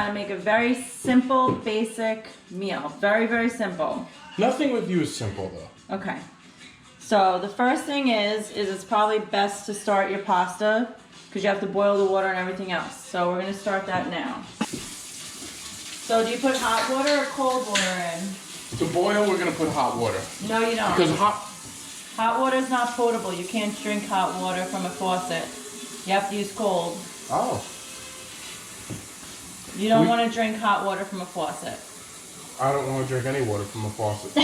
to make a very simple, basic meal. Very, very simple. Nothing with you is simple though. Okay. So the first thing is it's probably best to start your pasta because you have to boil the water and everything else. So we're going to start that now. So do you put hot water or cold water in? To boil, we're gonna put hot water. No, you don't. Because hot water is not potable. You can't drink hot water from a faucet. You have to use cold. Oh. You don't want to drink hot water from a faucet. I don't want to drink any water from a faucet.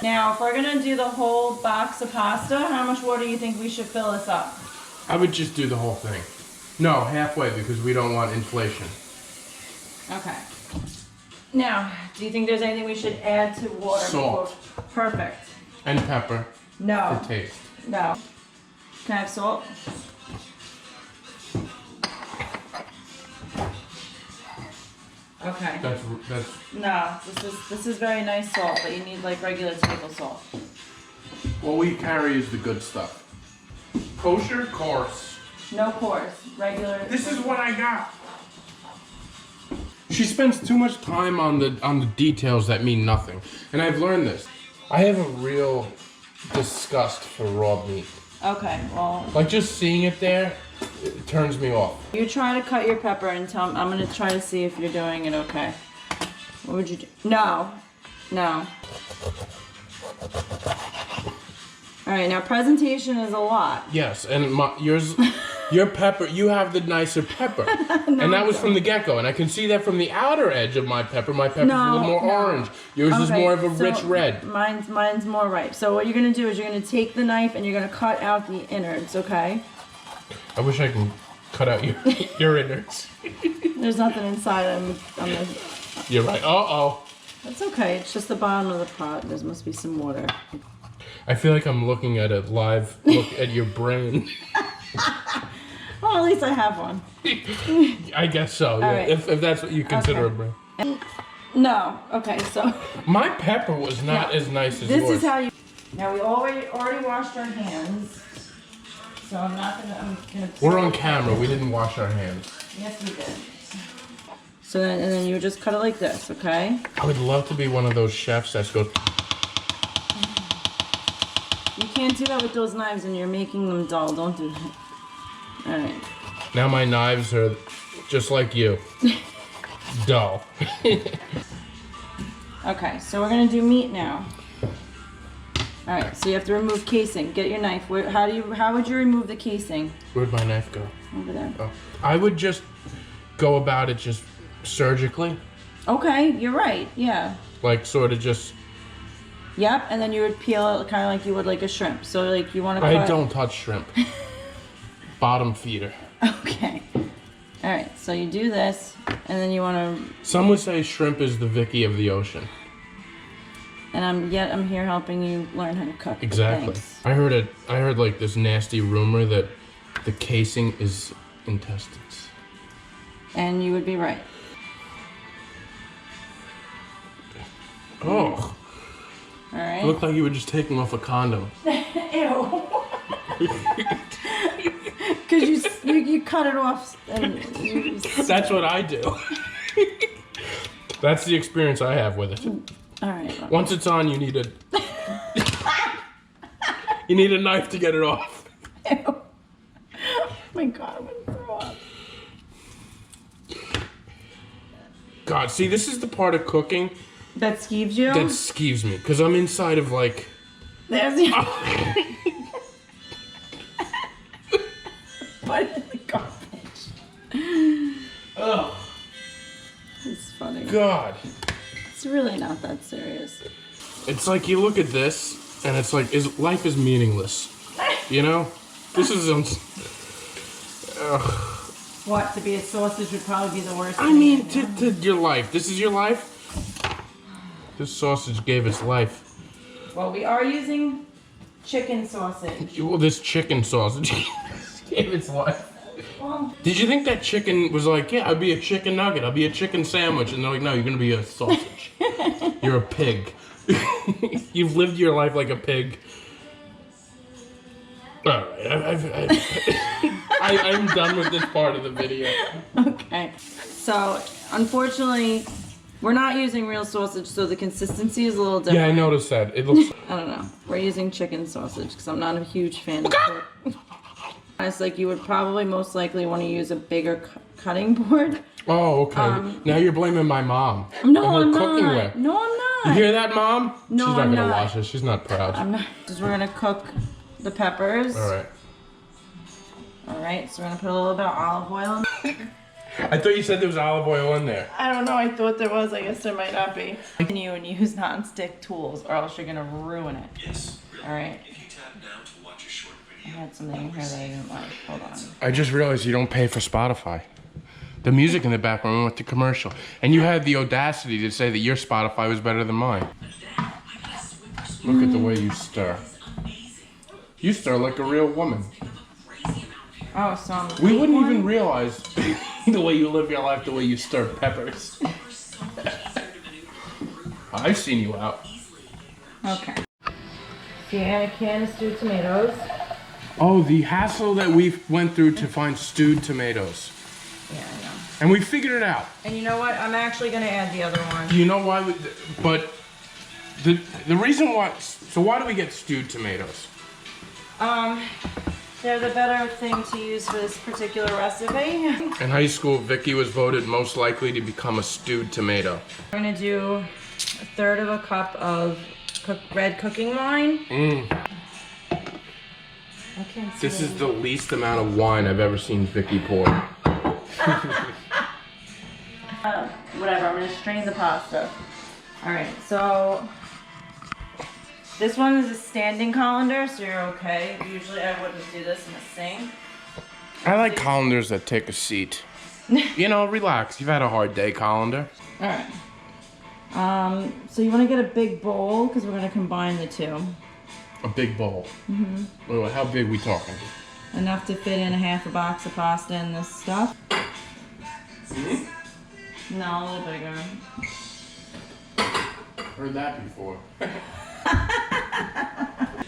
Now, if we're gonna do the whole box of pasta, how much water do you think we should fill this up? I would just do the whole thing. No, halfway because we don't want inflation. Okay. Now, do you think there's anything we should add to water? Salt. Perfect. And pepper. No. For taste. No. Can I have salt? Okay. That's No, this is very nice salt, but you need like regular table salt. what we carry is the good stuff. Kosher, coarse. No coarse, regular. This is what I got. She spends too much time on the details that mean nothing, and I've learned this. I have a real disgust for raw meat. Okay, well. Like just seeing it there, it turns me off. You try to cut your pepper and tell me. I'm gonna try to see if you're doing it okay. What would you do? No. No. Alright, now presentation is a lot. Yes, and your pepper, you have the nicer pepper. No, and that was from the get-go, and I can see that from the outer edge of my pepper. My pepper's a little more orange. Yours is more of a rich red. Mine's more ripe. So what you're gonna do is you're gonna take the knife and you're gonna cut out the innards, okay? I wish I could cut out your innards. There's nothing inside on the... You're right. Uh-oh. That's okay. It's just the bottom of the pot. There must be some water. I feel like I'm looking at a live look at your brain. Well, at least I have one. I guess so. Yeah. Right. If that's what you consider a brain. No. Okay, so... My pepper was not as nice as This yours. is how you... Now, we already washed our hands. So I'm gonna... We're on camera. We didn't wash our hands. Yes, we did. So then, and then you just cut it like this, okay? I would love to be one of those chefs that goes... You can't do that with those knives and you're making them dull. Don't do that. Alright. Now my knives are just like you. Dull. Okay, so we're gonna do meat now. Alright, so you have to remove casing. Get your knife. How would you remove the casing? Where'd my knife go? Over there. Oh. I would just go about it just surgically. Okay, you're right. Yeah. Like sort of just... Yep, and then you would peel it kind of like you would like a shrimp. So like you want to cut... I don't touch shrimp. Bottom feeder. Okay. Alright, so you do this, and then you want to... Some would say shrimp is the Vicky of the ocean. And I'm here helping you learn how to cook. Exactly. Thanks. I heard like this nasty rumor that the casing is intestines. And you would be right. Oh. Alright. It looked like you were just taking off a condom. Ew. Because you cut it off and That's what I do. That's the experience I have with it. Alright. Once it's on, you need a knife to get it off. Ew. Oh my god, I'm gonna throw up. God, see, this is the part of cooking That skeeves you? that skeeves me, because I'm inside of like... There's your... Put it in the garbage. Ugh. It's funny. God. It's really not that serious. It's like you look at this, and it's like, life is meaningless. You know? This is... What, to be a sausage would probably be the worst I thing. mean, to your life. This is your life? This sausage gave its life. Well, we are using chicken sausage. Well, this chicken sausage gave its life. Well, Did you think that chicken was like, yeah, I'd be a chicken nugget, I'll be a chicken sandwich, and they're like, no, you're gonna be a sausage. You're a pig. You've lived your life like a pig. All right, I'm done with this part of the video. Okay. So, unfortunately, we're not using real sausage, so the consistency is a little different. Yeah, I noticed that. It looks. I don't know. We're using chicken sausage because I'm not a huge fan of pork. It's like you would probably most likely want to use a bigger cutting board. Oh, okay. Now you're blaming my mom. No, and her I'm cooking not. way. No, I'm You not. hear that, Mom? No, She's not I'm gonna not. watch this. She's not proud. I'm not. Just we're gonna cook the peppers. All right. All right. So we're gonna put a little bit of olive oil in. I thought you said there was olive oil in there. I don't know. I thought there was. I guess there might not be. You and use non-stick tools, or else you're gonna ruin it. Yes. All right. If you tap now to watch a short I video. had something in here that I didn't like. Hold on. I just realized you don't pay for Spotify. The music in the background went to commercial. And you had the audacity to say that your Spotify was better than mine. Look at the way you stir. You stir like a real woman. Oh, so We wouldn't even realize the way you live your life, the way you stir peppers. I've seen you out. Okay. So you add a can of stewed tomatoes. Oh, the hassle that we went through to find stewed tomatoes. Yeah, I know. And we figured it out. And you know what? I'm actually gonna add the other one. Do you know why? But the reason why. So why do we get stewed tomatoes? They're the better thing to use for this particular recipe. In high school, Vicky was voted most likely to become a stewed tomato. We're gonna do 1/3 of a cup of red cooking wine. I can't see. This is the least amount of wine I've ever seen Vicky pour. Whatever. I'm gonna strain the pasta. All right. So this one is a standing colander, so you're okay. Usually I wouldn't do this in a sink. I like colanders that take a seat. You know, relax. You've had a hard day, colander. All right. So you want to get a big bowl because we're gonna combine the two. A big bowl. Wait, how big we talking? Enough to fit in a half a box of pasta and this stuff. No, a little bigger. Heard that before.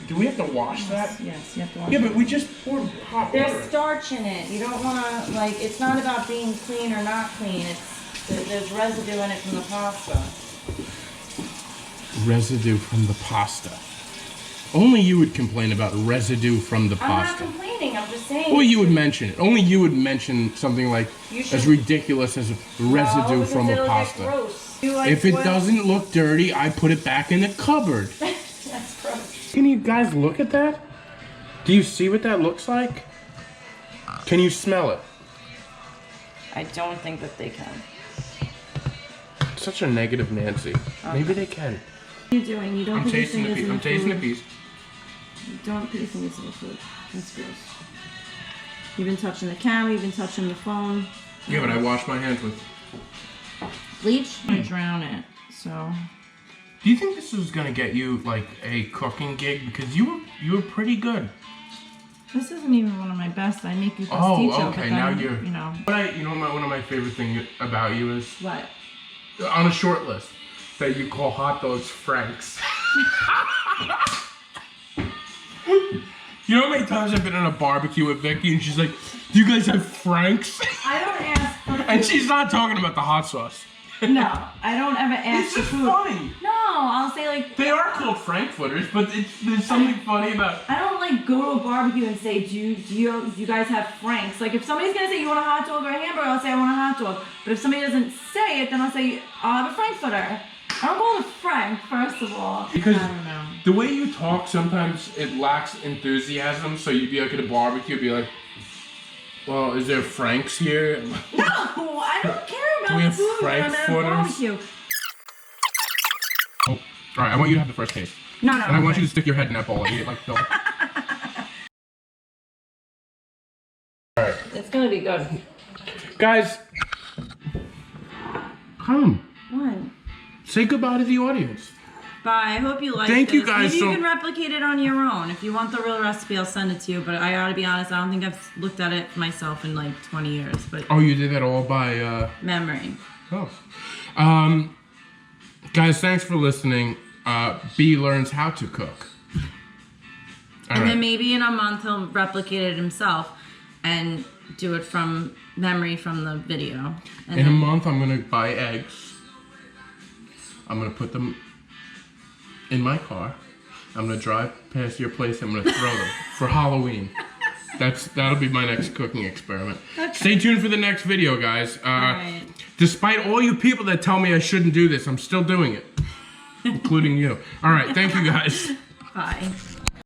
Do we have to wash that? Yes, you have to wash Yeah, it. but we just poured hot There's water. starch in it. You don't want to, like, it's not about being clean or not clean. There's residue in it from the pasta. Residue from the pasta. Only you would complain about residue from the I'm not pasta. complaining. I'm just saying. Well, you would mention it. Only you would mention something like You as should- ridiculous as residue from a pasta. Gross. You like If it spoiled- doesn't look dirty, I put it back in the cupboard. That's gross. Can you guys look at that? Do you see what that looks like? Can you smell it? I don't think that they can. Such a negative Nancy. Maybe they can. What are you doing? You don't I'm put your tasting the fingers piece. in I'm tasting the food. piece. You don't put your fingers in the food. That's gross. You've been touching the camera. You've been touching the phone. Yeah, but I wash my hands with. Bleach? I drown it. So. Do you think this is gonna get you like a cooking gig? Because you were pretty good. This isn't even one of my best. I make you pasticcio, Oh, but okay. then, Now you're. you know. You know, one of my favorite things about you is What? on a short list that you call hot dogs Franks. You know how many times I've been in a barbecue with Vicky and she's like, "Do you guys have Franks?" I don't ask for food. And she's not talking about the hot sauce. No, I don't ever ask It's for just food. funny. No, I'll say like. They are called Frankfurters, but there's something funny about. I don't like go to a barbecue and say, do you guys have Franks? Like if somebody's gonna say you want a hot dog or a hamburger, I'll say I want a hot dog. But if somebody doesn't say it, then I'll say I'll have a Frankfurter. I don't call it a Frank, first of all. Because I don't know. the way you talk, sometimes it lacks enthusiasm. So you'd be like at a barbecue, be like, "Well, is there Franks here?" No, I don't care Do we about have food when I'm at a Frankfurters? barbecue. Oh, all right. I want you to have the first taste, No. and I want you to stick your head in that bowl and eat it like Phil. It's gonna be good. Guys, come. What? Say goodbye to the audience. Bye. I hope you like Thank this. you guys Maybe so- you can replicate it on your own. If you want the real recipe, I'll send it to you. But I gotta be honest, I don't think I've looked at it myself in like 20 years. But Oh, you did that all by. memory. Oh. Guys, thanks for listening. B learns how to cook. All And right. then maybe in a month he'll replicate it himself. and do it from memory from the video. And In a then- month, I'm gonna buy eggs. I'm gonna put them in my car. I'm gonna drive past your place. I'm gonna throw them for Halloween. That'll be my next cooking experiment. Okay. Stay tuned for the next video, guys. Alright. Despite all you people that tell me I shouldn't do this, I'm still doing it, including you. All right, thank you, guys. Bye.